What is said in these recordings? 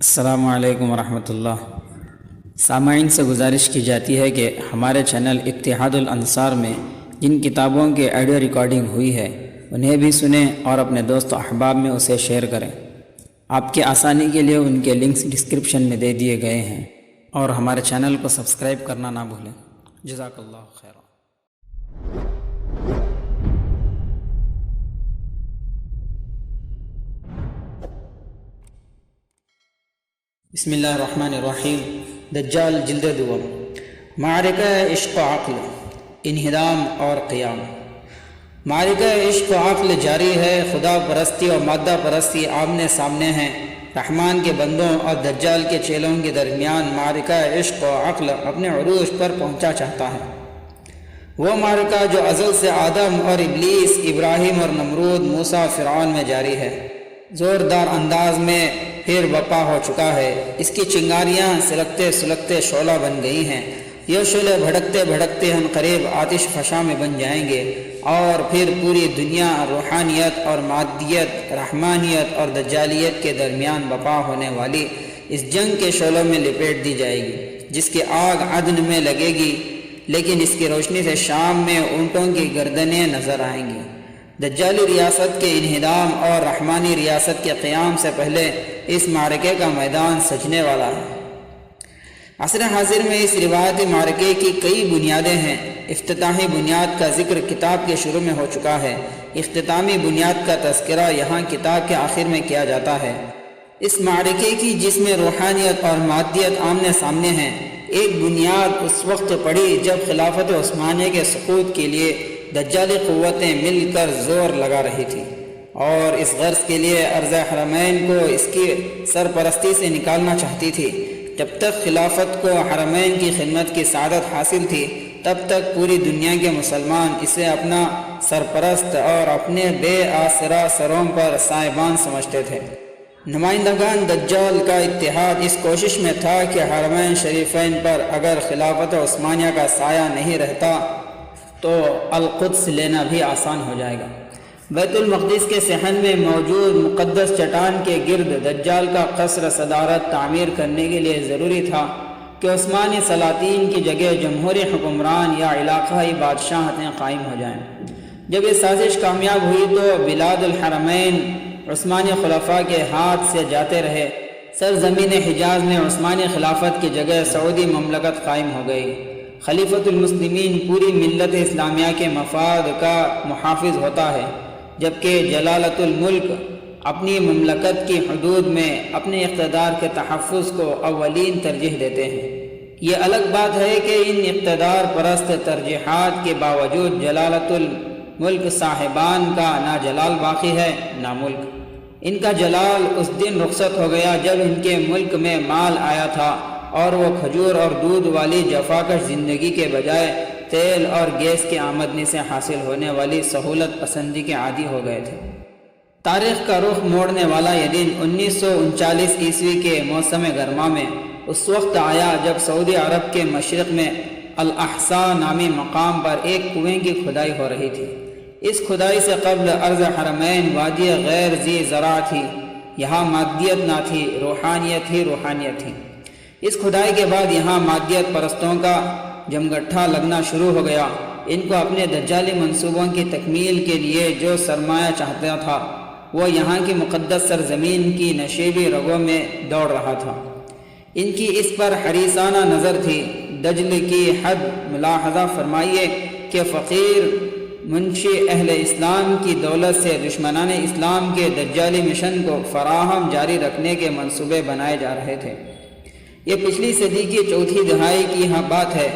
السلام علیکم ورحمۃ اللہ۔ سامعین سے گزارش کی جاتی ہے کہ ہمارے چینل اتحاد الانصار میں جن کتابوں کی آڈیو ریکارڈنگ ہوئی ہے انہیں بھی سنیں اور اپنے دوست و احباب میں اسے شیئر کریں۔ آپ کی آسانی کے لیے ان کے لنکس ڈسکرپشن میں دے دیے گئے ہیں، اور ہمارے چینل کو سبسکرائب کرنا نہ بھولیں۔ جزاک اللہ خیر۔ بسم اللہ الرحمن الرحیم۔ دجال جلد دوم، معرکہ عشق و عقل، انہدام اور قیام۔ معرکہ عشق و عقل جاری ہے۔ خدا پرستی اور مادہ پرستی آمنے سامنے ہیں۔ رحمان کے بندوں اور دجال کے چیلوں کے درمیان معرکہ عشق و عقل اپنے عروج پر پہنچا چاہتا ہے۔ وہ معرکہ جو ازل سے آدم اور ابلیس، ابراہیم اور نمرود، موسیٰ فرعون میں جاری ہے، زوردار انداز میں پھر بپا ہو چکا ہے۔ اس کی چنگاریاں سلگتے سلگتے شعلہ بن گئی ہیں۔ یہ شعلے بھڑکتے بھڑکتے ہم قریب آتش فشاں میں بن جائیں گے، اور پھر پوری دنیا روحانیت اور مادیت، رحمانیت اور دجالیت کے درمیان بپا ہونے والی اس جنگ کے شعلوں میں لپیٹ دی جائے گی، جس کی آگ عدن میں لگے گی، لیکن اس کی روشنی سے شام میں اونٹوں کی گردنیں نظر آئیں گی۔ دجالی ریاست کے انہدام اور رحمانی ریاست کے قیام سے پہلے اس معرکے کا میدان سجنے والا ہے۔ عصر حاضر میں اس روایتی معرکے کی کئی بنیادیں ہیں۔ افتتاحی بنیاد کا ذکر کتاب کے شروع میں ہو چکا ہے۔ اختتامی بنیاد کا تذکرہ یہاں کتاب کے آخر میں کیا جاتا ہے۔ اس معرکے کی، جس میں روحانیت اور مادیت آمنے سامنے ہیں، ایک بنیاد اس وقت پڑی جب خلافت عثمانیہ کے سقوط کے لیے دجالی قوتیں مل کر زور لگا رہی تھی، اور اس غرض کے لیے ارض حرمین کو اس کی سرپرستی سے نکالنا چاہتی تھی۔ جب تک خلافت کو حرمین کی خدمت کی سعادت حاصل تھی، تب تک پوری دنیا کے مسلمان اسے اپنا سرپرست اور اپنے بے آسرا سروں پر سائبان سمجھتے تھے۔ نمائندگان دجال کا اتحاد اس کوشش میں تھا کہ حرمین شریفین پر اگر خلافت عثمانیہ کا سایہ نہیں رہتا تو القدس لینا بھی آسان ہو جائے گا۔ بیت المقدس کے صحن میں موجود مقدس چٹان کے گرد دجال کا قصر صدارت تعمیر کرنے کے لیے ضروری تھا کہ عثمانی سلاطین کی جگہ جمہوری حکمران یا علاقائی بادشاہتیں قائم ہو جائیں۔ جب یہ سازش کامیاب ہوئی تو بلاد الحرمین عثمانی خلفاء کے ہاتھ سے جاتے رہے۔ سرزمین حجاز میں عثمانی خلافت کی جگہ سعودی مملکت قائم ہو گئی۔ خلیفۃ المسلمین پوری ملت اسلامیہ کے مفاد کا محافظ ہوتا ہے، جبکہ جلالت الملک اپنی مملکت کی حدود میں اپنے اقتدار کے تحفظ کو اولین ترجیح دیتے ہیں۔ یہ الگ بات ہے کہ ان اقتدار پرست ترجیحات کے باوجود جلالت الملک صاحبان کا نہ جلال باقی ہے نہ ملک۔ ان کا جلال اس دن رخصت ہو گیا جب ان کے ملک میں مال آیا تھا اور وہ کھجور اور دودھ والی جفاکش زندگی کے بجائے تیل اور گیس کی آمدنی سے حاصل ہونے والی سہولت پسندی کے عادی ہو گئے تھے۔ تاریخ کا رخ موڑنے والا یہ دن 1939 عیسوی کے موسم گرما میں اس وقت آیا جب سعودی عرب کے مشرق میں الاحساء نامی مقام پر ایک کنویں کی کھدائی ہو رہی تھی۔ اس کھدائی سے قبل ارض حرمین وادی غیر ذی زرع تھی۔ یہاں مادیت نہ تھی، روحانیت ہی روحانیت تھی۔ اس کھدائی کے بعد یہاں مادیت پرستوں کا جمگٹھا لگنا شروع ہو گیا۔ ان کو اپنے دجالی منصوبوں کی تکمیل کے لیے جو سرمایہ چاہتا تھا وہ یہاں کی مقدس سرزمین کی نشیبی رگوں میں دوڑ رہا تھا۔ ان کی اس پر حریصانہ نظر تھی۔ دجل کی حد ملاحظہ فرمائیے کہ فقیر منشی اہل اسلام کی دولت سے دشمنان اسلام کے دجالی مشن کو فراہم جاری رکھنے کے منصوبے بنائے جا رہے تھے۔ یہ پچھلی صدی کی چوتھی دہائی کی بات ہے۔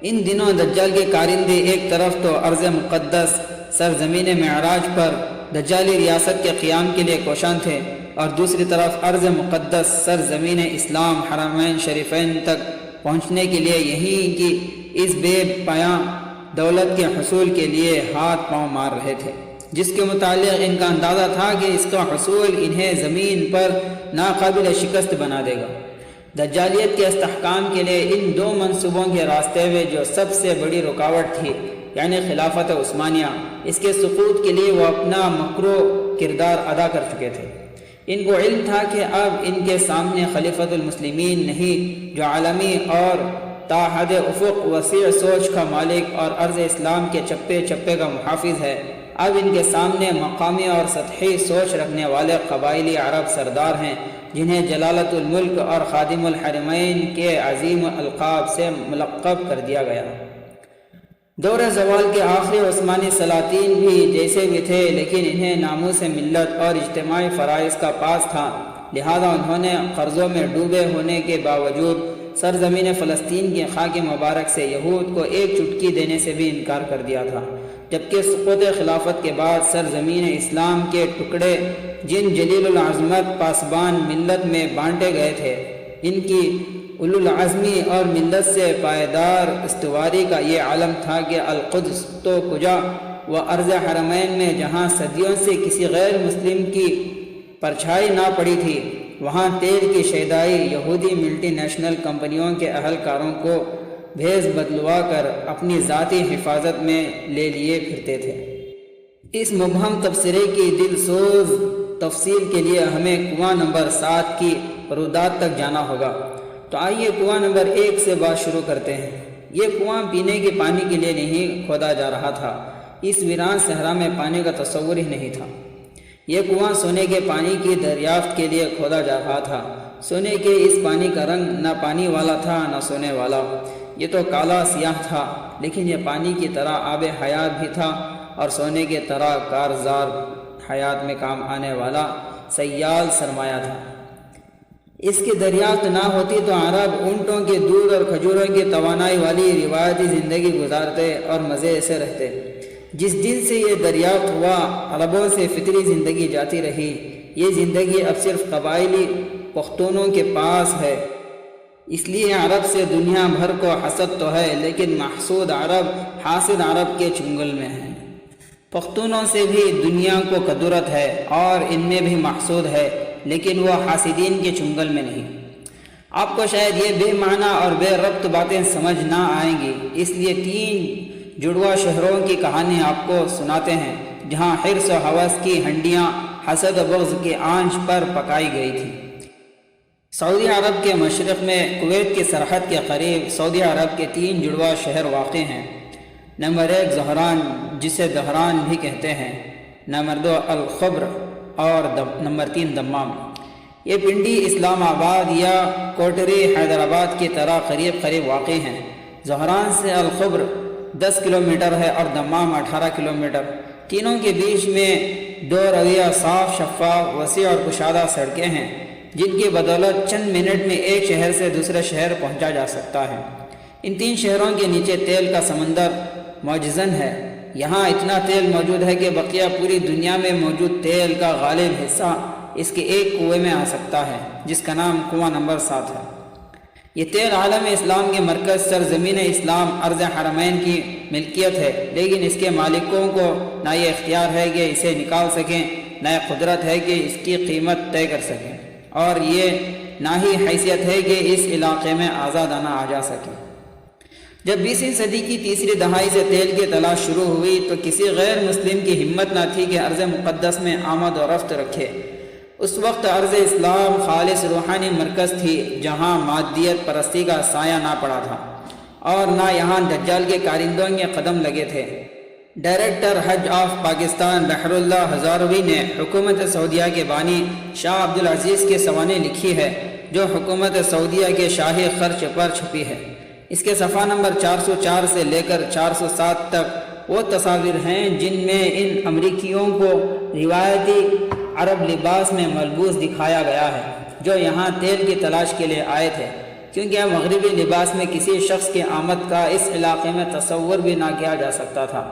ان دنوں دجال کے کارندے ایک طرف تو ارض مقدس سرزمین معراج پر دجالی ریاست کے قیام کے لیے کوشاں تھے، اور دوسری طرف ارض مقدس سرزمین اسلام حرمین شریفین تک پہنچنے کے لیے یہیں کی اس بے پایاں دولت کے حصول کے لیے ہاتھ پاؤں مار رہے تھے، جس کے متعلق ان کا اندازہ تھا کہ اس کا حصول انہیں زمین پر ناقابل شکست بنا دے گا۔ دجالیت کے استحکام کے لیے ان دو منصوبوں کے راستے میں جو سب سے بڑی رکاوٹ تھی، یعنی خلافت عثمانیہ، اس کے سقوط کے لیے وہ اپنا مکرو کردار ادا کر چکے تھے۔ ان کو علم تھا کہ اب ان کے سامنے خلیفۃ المسلمین نہیں، جو عالمی اور تا حد افق وسیع سوچ کا مالک اور ارض اسلام کے چپے چپے کا محافظ ہے، اب ان کے سامنے مقامی اور سطحی سوچ رکھنے والے قبائلی عرب سردار ہیں، جنہیں جلالت الملک اور خادم الحرمین کے عظیم القاب سے ملقب کر دیا گیا۔ دور زوال کے آخری عثمانی سلاطین بھی جیسے بھی تھے، لیکن انہیں ناموس ملت اور اجتماعی فرائض کا پاس تھا، لہذا انہوں نے قرضوں میں ڈوبے ہونے کے باوجود سرزمین فلسطین کی خاک مبارک سے یہود کو ایک چٹکی دینے سے بھی انکار کر دیا تھا، جبکہ سقوط خلافت کے بعد سرزمین اسلام کے ٹکڑے جن جلیل العظمت پاسبان ملت میں بانٹے گئے تھے، ان کی اولو العزمی اور ملت سے پائیدار استواری کا یہ عالم تھا کہ القدس تو کجا و ارض حرمین میں جہاں صدیوں سے کسی غیر مسلم کی پرچھائی نہ پڑی تھی، وہاں تیل کی شیدائی یہودی ملٹی نیشنل کمپنیوں کے اہلکاروں کو بھیس بدلوا کر اپنی ذاتی حفاظت میں لے لیے پھرتے تھے۔ اس مبہم تبصرے کی دل سوز تفصیل کے لیے ہمیں کنواں نمبر 7 کی رودات تک جانا ہوگا۔ تو آئیے کنواں نمبر 1 سے بات شروع کرتے ہیں۔ یہ کنواں پینے کے پانی کے لیے نہیں کھودا جا رہا تھا، اس ویران صحرا میں پانی کا تصور ہی نہیں تھا۔ یہ کنواں سونے کے پانی کی دریافت کے لیے کھودا جا رہا تھا۔ سونے کے اس پانی کا رنگ نہ پانی والا تھا نہ سونے والا، یہ تو کالا سیاہ تھا، لیکن یہ پانی کی طرح آب حیات بھی تھا اور سونے کی طرح کارزار حیات میں کام آنے والا سیال سرمایہ تھا۔ اس کی دریافت نہ ہوتی تو عرب اونٹوں کے دودھ اور کھجوروں کی توانائی والی روایتی زندگی گزارتے اور مزے سے رہتے۔ جس دن سے یہ دریافت ہوا، عربوں سے فطری زندگی جاتی رہی۔ یہ زندگی اب صرف قبائلی پختونوں کے پاس ہے، اس لیے عرب سے دنیا بھر کو حسد تو ہے، لیکن محسود عرب حاسد عرب کے چنگل میں ہے۔ پختونوں سے بھی دنیا کو قدرت ہے اور ان میں بھی محسود ہے، لیکن وہ حاسدین کے چنگل میں نہیں۔ آپ کو شاید یہ بے معنی اور بے ربط باتیں سمجھ نہ آئیں گی، اس لیے 3 جڑواں شہروں کی کہانی آپ کو سناتے ہیں جہاں حرص و ہوس کی ہنڈیاں حسد و بغض کی آنچ پر پکائی گئی تھی۔ سعودی عرب کے مشرق میں کویت کی سرحد کے قریب سعودی عرب کے 3 جڑواں شہر واقع ہیں۔ نمبر 1 زہران، جسے دہران بھی کہتے ہیں، نمبر 2 الخبر اور نمبر 3 دمام۔ یہ پنڈی اسلام آباد یا کوٹری حیدرآباد کی طرح قریب قریب واقع ہیں۔ زہران سے الخبر 10 کلومیٹر ہے اور دمام 18 کلومیٹر۔ تینوں کے بیچ میں 2 رویہ صاف شفاف وسیع اور کشادہ سڑکیں ہیں، جن کی بدولت چند منٹ میں ایک شہر سے دوسرے شہر پہنچا جا سکتا ہے۔ ان 3 شہروں کے نیچے تیل کا سمندر معجزن ہے۔ یہاں اتنا تیل موجود ہے کہ بقیہ پوری دنیا میں موجود تیل کا غالب حصہ اس کے ایک کنویں میں آ سکتا ہے، جس کا نام کنواں نمبر 7 ہے۔ یہ تیل عالم اسلام کے مرکز سرزمین اسلام ارض حرمین کی ملکیت ہے، لیکن اس کے مالکوں کو نہ یہ اختیار ہے کہ اسے نکال سکیں، نہ یہ قدرت ہے کہ اس کی قیمت طے کر سکیں، اور یہ نہ ہی حیثیت ہے کہ اس علاقے میں آزادانہ آ جا سکے۔ جب 20ویں صدی کی تیسری دہائی سے تیل کی تلاش شروع ہوئی تو کسی غیر مسلم کی ہمت نہ تھی کہ ارض مقدس میں آمد و رفت رکھے۔ اس وقت ارض اسلام خالص روحانی مرکز تھی، جہاں مادیت پرستی کا سایہ نہ پڑا تھا اور نہ یہاں دجال کے کارندوں کے قدم لگے تھے۔ ڈائریکٹر حج آف پاکستان بحر اللہ ہزاروی نے حکومت سعودیہ کے بانی شاہ عبدالعزیز کی سوانح لکھی ہے، جو حکومت سعودیہ کے شاہی خرچ پر چھپی ہے۔ اس کے صفحہ نمبر 404 سے لے کر 407 تک وہ تصاویر ہیں جن میں ان امریکیوں کو روایتی عرب لباس میں ملبوس دکھایا گیا ہے، جو یہاں تیل کی تلاش کے لیے آئے تھے، کیونکہ مغربی لباس میں کسی شخص کی آمد کا اس علاقے میں تصور بھی نہ کیا جا سکتا تھا۔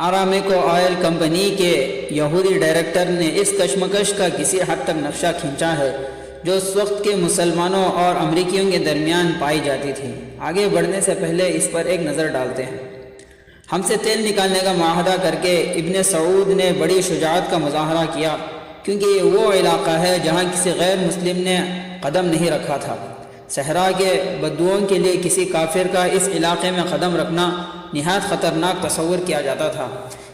آرامیکو آئل کمپنی کے یہودی ڈائریکٹر نے اس کشمکش کا کسی حد تک نقشہ کھینچا ہے جو اس وقت کے مسلمانوں اور امریکیوں کے درمیان پائی جاتی تھی۔ آگے بڑھنے سے پہلے اس پر ایک نظر ڈالتے ہیں۔ ہم سے تیل نکالنے کا معاہدہ کر کے ابن سعود نے بڑی شجاعت کا مظاہرہ کیا، کیونکہ یہ وہ علاقہ ہے جہاں کسی غیر مسلم نے قدم نہیں رکھا تھا۔ صحرا کے بدوؤں کے لیے کسی کافر کا اس علاقے میں قدم رکھنا نہایت خطرناک تصور کیا جاتا تھا،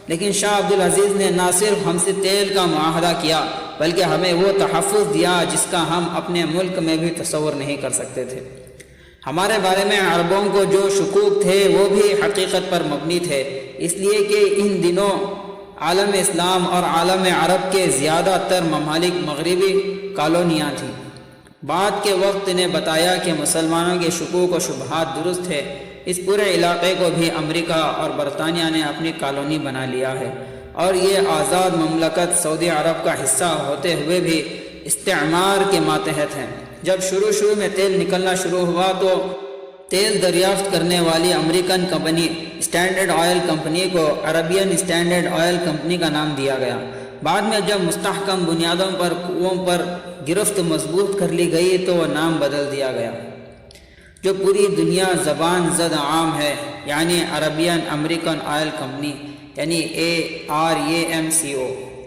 لیکن شاہ عبدالعزیز نے نہ صرف ہم سے تیل کا معاہدہ کیا بلکہ ہمیں وہ تحفظ دیا جس کا ہم اپنے ملک میں بھی تصور نہیں کر سکتے تھے۔ ہمارے بارے میں عربوں کو جو شکوک تھے وہ بھی حقیقت پر مبنی تھے، اس لیے کہ ان دنوں عالم اسلام اور عالم عرب کے زیادہ تر ممالک مغربی کالونیاں تھیں۔ بعد کے وقت نے بتایا کہ مسلمانوں کے شکوک و شبہات درست ہے، اس پورے علاقے کو بھی امریکہ اور برطانیہ نے اپنی کالونی بنا لیا ہے، اور یہ آزاد مملکت سعودی عرب کا حصہ ہوتے ہوئے بھی استعمار کے ماتحت ہیں۔ جب شروع میں تیل نکلنا شروع ہوا تو تیل دریافت کرنے والی American company standard oil company کو عربین اسٹینڈرڈ آئل کمپنی کا نام دیا گیا۔ بعد میں جب مستحکم بنیادوں پر کنوؤں پر گرفت مضبوط کر لی گئی تو وہ نام بدل دیا گیا، جو پوری دنیا زبان زد عام ہے، یعنی عربین امریکن آئل کمپنی، یعنی ARAMCO۔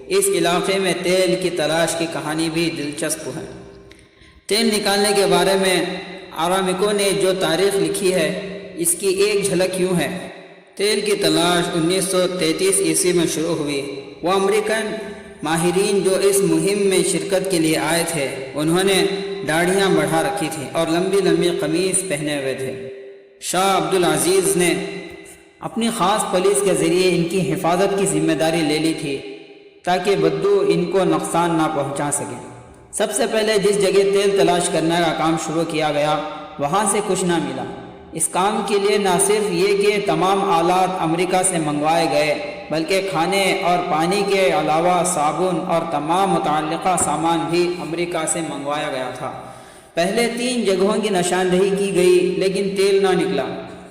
اس علاقے میں تیل کی تلاش کی کہانی بھی دلچسپ ہے۔ تیل نکالنے کے بارے میں آرامکو نے جو تاریخ لکھی ہے اس کی ایک جھلک یوں ہے۔ تیل کی تلاش 1933 عیسوی میں شروع ہوئی۔ وہ امریکن ماہرین جو اس مہم میں شرکت کے لیے آئے تھے انہوں نے داڑھیاں بڑھا رکھی تھیں اور لمبی لمبی قمیص پہنے ہوئے تھے۔ شاہ عبدالعزیز نے اپنی خاص پولیس کے ذریعے ان کی حفاظت کی ذمہ داری لے لی تھی تاکہ بدو ان کو نقصان نہ پہنچا سکے۔ سب سے پہلے جس جگہ تیل تلاش کرنے کا کام شروع کیا گیا وہاں سے کچھ نہ ملا۔ اس کام کے لیے نہ صرف یہ کہ تمام آلات امریکہ سے منگوائے گئے بلکہ کھانے اور پانی کے علاوہ صابن اور تمام متعلقہ سامان بھی امریکہ سے منگوایا گیا تھا۔ پہلے 3 جگہوں کی نشاندہی کی گئی لیکن تیل نہ نکلا۔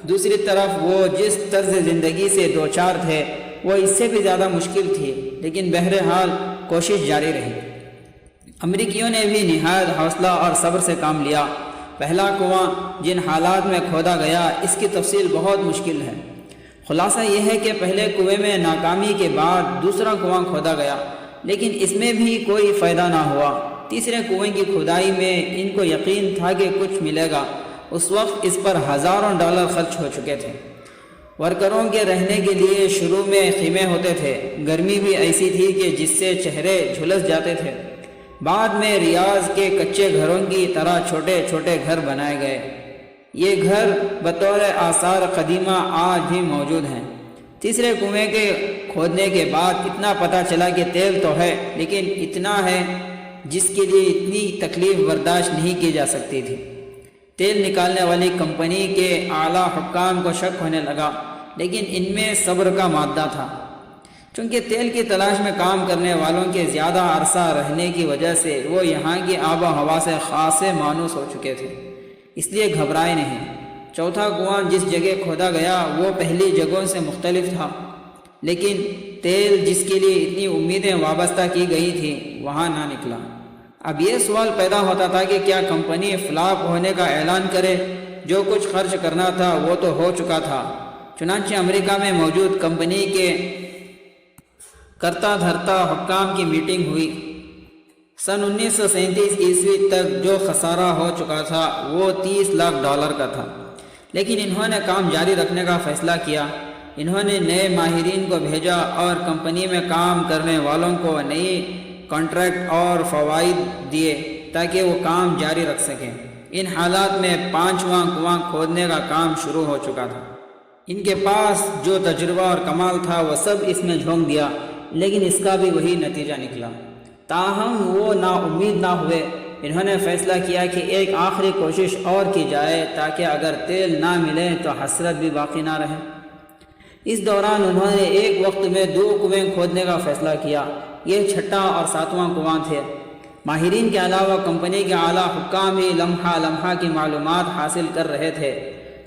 دوسری طرف وہ جس طرز زندگی سے دوچار تھے وہ اس سے بھی زیادہ مشکل تھی، لیکن بہرحال کوشش جاری رہی۔ امریکیوں نے بھی نہایت حوصلہ اور صبر سے کام لیا۔ پہلا کنواں جن حالات میں کھودا گیا اس کی تفصیل بہت مشکل ہے۔ خلاصہ یہ ہے کہ پہلے کنویں میں ناکامی کے بعد دوسرا کنواں کھودا گیا لیکن اس میں بھی کوئی فائدہ نہ ہوا۔ تیسرے کنویں کی کھدائی میں ان کو یقین تھا کہ کچھ ملے گا۔ اس وقت اس پر ہزاروں ڈالر خرچ ہو چکے تھے۔ ورکروں کے رہنے کے لیے شروع میں خیمے ہوتے تھے، گرمی بھی ایسی تھی کہ جس سے چہرے جھلس جاتے تھے۔ بعد میں ریاض کے کچے گھروں کی طرح چھوٹے چھوٹے گھر بنائے گئے۔ یہ گھر بطور آثار قدیمہ آج بھی موجود ہیں۔ تیسرے کنویں کے کھودنے کے بعد اتنا پتہ چلا کہ تیل تو ہے لیکن اتنا ہے جس کے لیے اتنی تکلیف برداشت نہیں کی جا سکتی تھی۔ تیل نکالنے والی کمپنی کے اعلیٰ حکام کو شک ہونے لگا لیکن ان میں صبر کا مادہ تھا۔ چونکہ تیل کی تلاش میں کام کرنے والوں کے زیادہ عرصہ رہنے کی وجہ سے وہ یہاں کی آب و ہوا سے خاصے مانوس ہو چکے تھے، اس لیے گھبرائے نہیں۔ چوتھا کنواں جس جگہ کھودا گیا وہ پہلی جگہوں سے مختلف تھا، لیکن تیل جس کے لیے اتنی امیدیں وابستہ کی گئی تھیں وہاں نہ نکلا۔ اب یہ سوال پیدا ہوتا تھا کہ کیا کمپنی فلاپ ہونے کا اعلان کرے؟ جو کچھ خرچ کرنا تھا وہ تو ہو چکا تھا۔ چنانچہ امریکہ میں موجود کمپنی کے کرتا دھرتا حکام کی میٹنگ ہوئی۔ سن 1937 عیسوی تک جو خسارہ ہو چکا تھا وہ 30 لاکھ ڈالر کا تھا، لیکن انہوں نے کام جاری رکھنے کا فیصلہ کیا۔ انہوں نے نئے ماہرین کو بھیجا اور کمپنی میں کام کرنے والوں کو نئی کانٹریکٹ اور فوائد دیے تاکہ وہ کام جاری رکھ سکیں۔ ان حالات میں 5واں کنواں کھودنے کا کام شروع ہو چکا تھا۔ ان کے پاس جو تجربہ اور کمال تھا وہ سب اس میں جھونک دیا، لیکن اس کا بھی وہی نتیجہ نکلا۔ تاہم وہ نا امید نہ ہوئے۔ انہوں نے فیصلہ کیا کہ ایک آخری کوشش اور کی جائے تاکہ اگر تیل نہ ملے تو حسرت بھی باقی نہ رہے۔ اس دوران انہوں نے ایک وقت میں 2 کنویں کھودنے کا فیصلہ کیا۔ یہ 6واں اور 7واں کنواں تھے۔ ماہرین کے علاوہ کمپنی کے اعلیٰ حکام بھی لمحہ لمحہ کی معلومات حاصل کر رہے تھے۔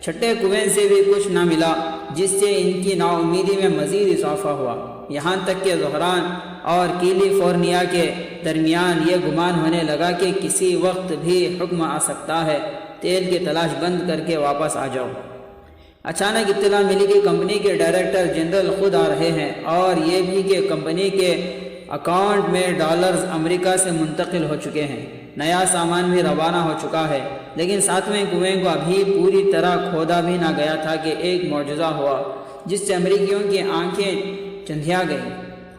6 کنویں سے بھی کچھ نہ ملا، جس سے ان کی نا امیدی میں مزید اضافہ ہوا، یہاں تک کہ ظہران اور کیلیفورنیا کے درمیان یہ گمان ہونے لگا کہ کسی وقت بھی حکم آ سکتا ہے، تیل کی تلاش بند کر کے واپس آ جاؤ۔ اچانک اطلاع ملی کہ کمپنی کے ڈائریکٹر جنرل خود آ رہے ہیں، اور یہ بھی کہ کمپنی کے اکاؤنٹ میں ڈالرز امریکہ سے منتقل ہو چکے ہیں۔ نیا سامان بھی روانہ ہو چکا ہے، لیکن 7ویں کنویں کو ابھی پوری طرح کھودا بھی نہ گیا تھا کہ ایک معجزہ ہوا جس سے امریکیوں کی آنکھیں چندھیا گئیں۔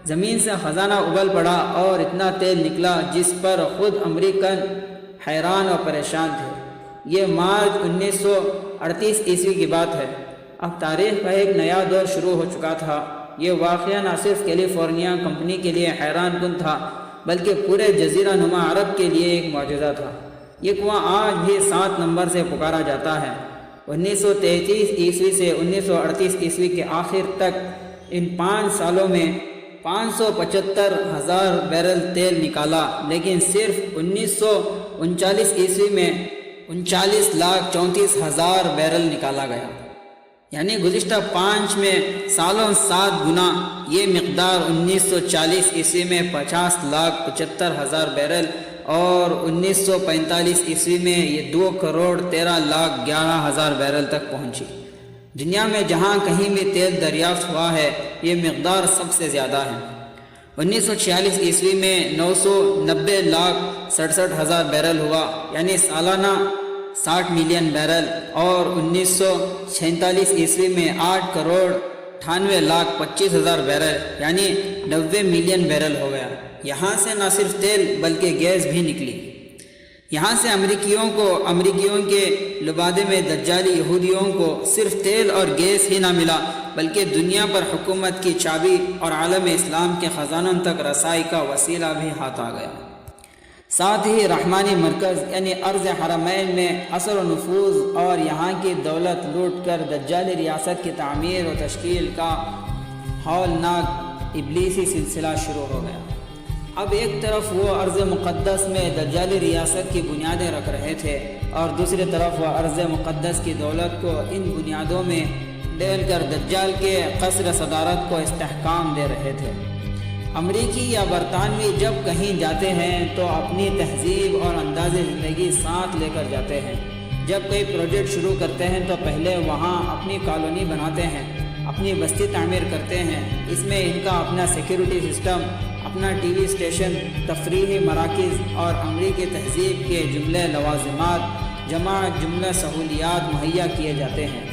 زمین سے خزانہ ابل پڑا اور اتنا تیل نکلا جس پر خود امریکن حیران اور پریشان تھے۔ یہ مارچ 1938 عیسوی کی بات ہے۔ اب تاریخ کا ایک نیا دور شروع ہو چکا تھا۔ یہ واقعہ نہ صرف کیلیفورنیا کمپنی کے لیے حیران کن تھا بلکہ پورے جزیرہ نما عرب کے لیے ایک معجزہ تھا۔ یہ کنواں آج بھی 7 نمبر سے پکارا جاتا ہے۔ 1933 عیسوی سے 1938 عیسوی کے آخر تک ان 5 سالوں میں 575,000 بیرل تیل نکالا، لیکن صرف 1939 عیسوی میں 39,34,000 بیرل نکالا گیا، یعنی گزشتہ 5 سالوں 7 گنا۔ یہ مقدار 1940 عیسوی میں 50,75,000 بیرل اور 1945 عیسوی میں یہ 2,13,11,000 بیرل تک پہنچی۔ دنیا میں جہاں کہیں بھی تیل دریافت ہوا ہے یہ مقدار سب سے زیادہ ہے۔ 1946 عیسوی میں 990,67,000 بیرل ہوا، یعنی سالانہ 60 ملین بیرل، اور 1946 عیسوی میں 8,98,25,000 بیرل، یعنی 90 ملین بیرل ہو گیا۔ یہاں سے نہ صرف تیل بلکہ گیس بھی نکلی۔ یہاں سے امریکیوں کے لبادے میں دجالی یہودیوں کو صرف تیل اور گیس ہی نہ ملا بلکہ دنیا پر حکومت کی چابی اور عالم اسلام کے خزانوں تک رسائی کا وسیلہ بھی ہاتھ آ گیا۔ ساتھ ہی رحمانی مرکز یعنی ارض حرمین میں اثر و نفوذ اور یہاں کی دولت لوٹ کر دجالی ریاست کی تعمیر و تشکیل کا ہولناک ابلیسی سلسلہ شروع ہو گیا۔ اب ایک طرف وہ ارض مقدس میں دجالی ریاست کی بنیادیں رکھ رہے تھے اور دوسری طرف وہ ارض مقدس کی دولت کو ان بنیادوں میں ڈال کر دجال کے قصر صدارت کو استحکام دے رہے تھے۔ امریکی یا برطانوی جب کہیں جاتے ہیں تو اپنی تہذیب اور انداز زندگی ساتھ لے کر جاتے ہیں۔ جب کوئی پروجیکٹ شروع کرتے ہیں تو پہلے وہاں اپنی کالونی بناتے ہیں، اپنی بستی تعمیر کرتے ہیں۔ اس میں ان کا اپنا سیکیورٹی سسٹم، اپنا ٹی وی اسٹیشن، تفریحی مراکز اور امریکی تہذیب کے جملے لوازمات جملہ سہولیات مہیا کیے جاتے ہیں۔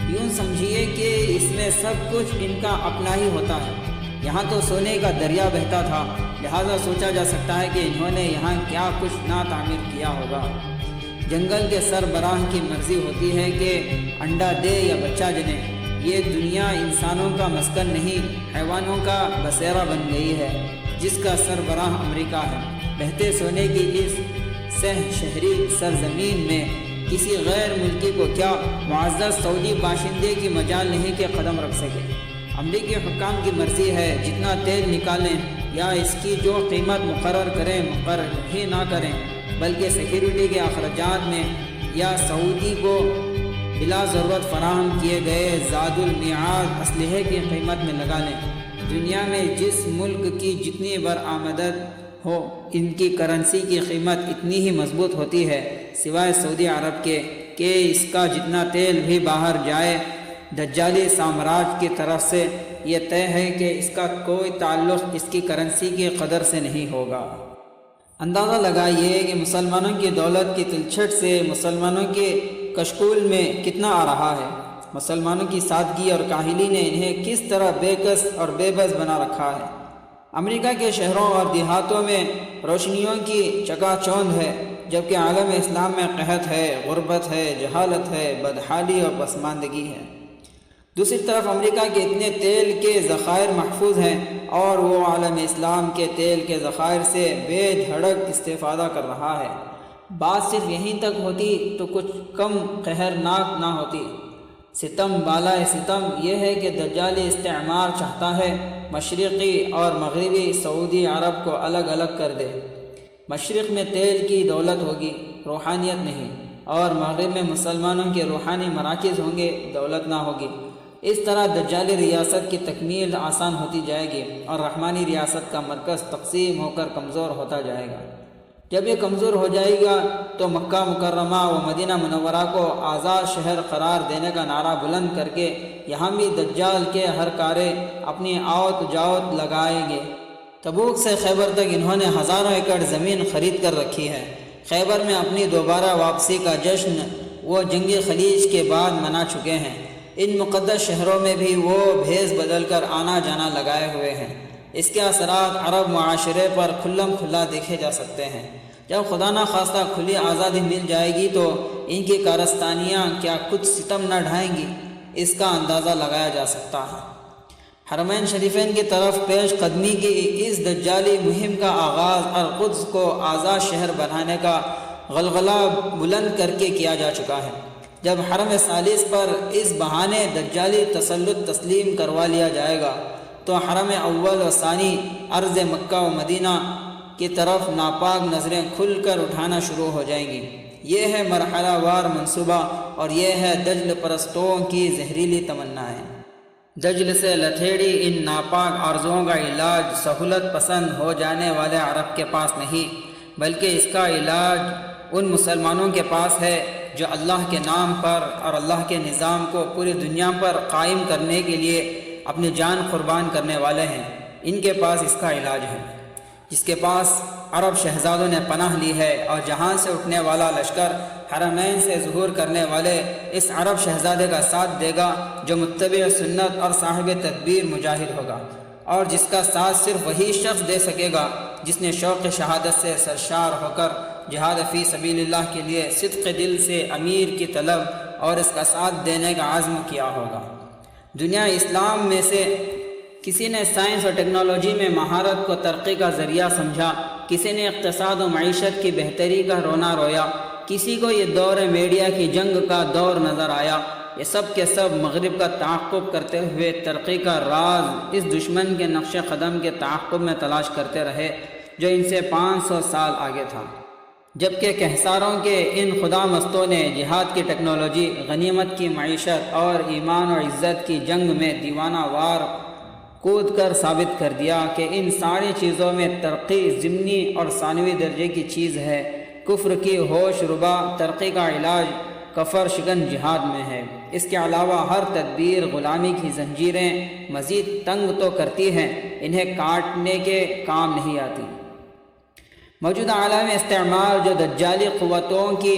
یوں سمجھیے کہ اس میں سب کچھ ان کا اپنا ہی ہوتا ہے۔ یہاں تو سونے کا دریا بہتا تھا، لہذا سوچا جا سکتا ہے کہ انہوں نے یہاں کیا کچھ نہ تعمیر کیا ہوگا۔ جنگل کے سربراہ کی مرضی ہوتی ہے کہ انڈا دے یا بچہ جنے۔ یہ دنیا انسانوں کا مسکن نہیں، حیوانوں کا بسیرا بن گئی ہے، جس کا سربراہ امریکہ ہے۔ بہتے سونے کی اس شہری سرزمین میں کسی غیر ملکی کو کیا معزز سعودی باشندے کی مجال نہیں کہ قدم رکھ سکے۔ امریکی حکام کی مرضی ہے جتنا تیل نکالیں یا اس کی جو قیمت مقرر کریں مقرر ہی نہ کریں، بلکہ سیکیورٹی کے اخراجات میں یا سعودی کو بلا ضرورت فراہم کیے گئے زاد المیعاد اسلحے کی قیمت میں لگا لیں۔ دنیا میں جس ملک کی جتنی برآمدات ہو ان کی کرنسی کی قیمت اتنی ہی مضبوط ہوتی ہے، سوائے سعودی عرب کے کہ اس کا جتنا تیل بھی باہر جائے دجالی سامراج کی طرف سے یہ طے ہے کہ اس کا کوئی تعلق اس کی کرنسی کی قدر سے نہیں ہوگا۔ اندازہ لگائیے کہ مسلمانوں کی دولت کی تلچھٹ سے مسلمانوں کے کشکول میں کتنا آ رہا ہے۔ مسلمانوں کی سادگی اور کاہلی نے انہیں کس طرح بے کس اور بے بس بنا رکھا ہے۔ امریکہ کے شہروں اور دیہاتوں میں روشنیوں کی چکا چوندھ ہے، جبکہ عالم اسلام میں قحط ہے، غربت ہے، جہالت ہے، بدحالی اور پسماندگی ہے۔ دوسری طرف امریکہ کے اتنے تیل کے ذخائر محفوظ ہیں اور وہ عالم اسلام کے تیل کے ذخائر سے بے دھڑک استفادہ کر رہا ہے۔ بات صرف یہیں تک ہوتی تو کچھ کم قہرناک نہ ہوتی۔ ستم بالائے ستم یہ ہے کہ دجالی استعمار چاہتا ہے مشرقی اور مغربی سعودی عرب کو الگ الگ کر دے۔ مشرق میں تیل کی دولت ہوگی، روحانیت نہیں، اور مغرب میں مسلمانوں کے روحانی مراکز ہوں گے، دولت نہ ہوگی۔ اس طرح دجالی ریاست کی تکمیل آسان ہوتی جائے گی اور رحمانی ریاست کا مرکز تقسیم ہو کر کمزور ہوتا جائے گا۔ جب یہ کمزور ہو جائے گا تو مکہ مکرمہ و مدینہ منورہ کو آزاد شہر قرار دینے کا نعرہ بلند کر کے یہاں بھی دجال کے ہر کارے اپنی آوت جاوت لگائیں گے۔ تبوک سے خیبر تک انہوں نے ہزاروں ایکڑ زمین خرید کر رکھی ہے۔ خیبر میں اپنی دوبارہ واپسی کا جشن وہ جنگ خلیج کے بعد منا چکے ہیں۔ ان مقدس شہروں میں بھی وہ بھیس بدل کر آنا جانا لگائے ہوئے ہیں۔ اس کے اثرات عرب معاشرے پر کھلم کھلا دیکھے جا سکتے ہیں۔ جب خدا نخواستہ کھلی آزادی مل جائے گی تو ان کی کارستانیاں کیا کچھ ستم نہ ڈھائیں گی، اس کا اندازہ لگایا جا سکتا ہے۔ حرمین شریفین کی طرف پیش قدمی کی اس دجالی مہم کا آغاز القدس کو آزاد شہر بنانے کا غلغلہ بلند کر کے کیا جا چکا ہے۔ جب حرم ثالث پر اس بہانے دجالی تسلط تسلیم کروا لیا جائے گا تو حرم اول و ثانی ارض مکہ و مدینہ کی طرف ناپاک نظریں کھل کر اٹھانا شروع ہو جائیں گی۔ یہ ہے مرحلہ وار منصوبہ اور یہ ہے دجل پرستوں کی زہریلی تمنائیں۔ دجل سے لتھیڑی ان ناپاک آرزوؤں کا علاج سہولت پسند ہو جانے والے عرب کے پاس نہیں، بلکہ اس کا علاج ان مسلمانوں کے پاس ہے جو اللہ کے نام پر اور اللہ کے نظام کو پوری دنیا پر قائم کرنے کے لیے اپنی جان قربان کرنے والے ہیں۔ ان کے پاس اس کا علاج ہے۔ جس کے پاس عرب شہزادوں نے پناہ لی ہے اور جہاں سے اٹھنے والا لشکر حرمین سے ظہور کرنے والے اس عرب شہزادے کا ساتھ دے گا جو متبع سنت اور صاحب تدبیر مجاہد ہوگا، اور جس کا ساتھ صرف وہی شخص دے سکے گا جس نے شوق شہادت سے سرشار ہو کر جہاد فی سبیل اللہ کے لیے صدق دل سے امیر کی طلب اور اس کا ساتھ دینے کا عزم کیا ہوگا۔ دنیا اسلام میں سے کسی نے سائنس اور ٹیکنالوجی میں مہارت کو ترقی کا ذریعہ سمجھا، کسی نے اقتصاد و معیشت کی بہتری کا رونا رویا، کسی کو یہ دور میڈیا کی جنگ کا دور نظر آیا۔ یہ سب کے سب مغرب کا تعاقب کرتے ہوئے ترقی کا راز اس دشمن کے نقش قدم کے تعاقب میں تلاش کرتے رہے جو ان سے 500 سال آگے تھا، جبکہ کہساروں کے ان خدا مستوں نے جہاد کی ٹیکنالوجی، غنیمت کی معیشت اور ایمان و عزت کی جنگ میں دیوانہ وار کود کر ثابت کر دیا کہ ان ساری چیزوں میں ترقی ضمنی اور ثانوی درجے کی چیز ہے۔ کفر کی ہوش ربا ترقی کا علاج کفر شکن جہاد میں ہے۔ اس کے علاوہ ہر تدبیر غلامی کی زنجیریں مزید تنگ تو کرتی ہیں، انہیں کاٹنے کے کام نہیں آتی۔ موجودہ عالم استعمار جو دجالی قوتوں کی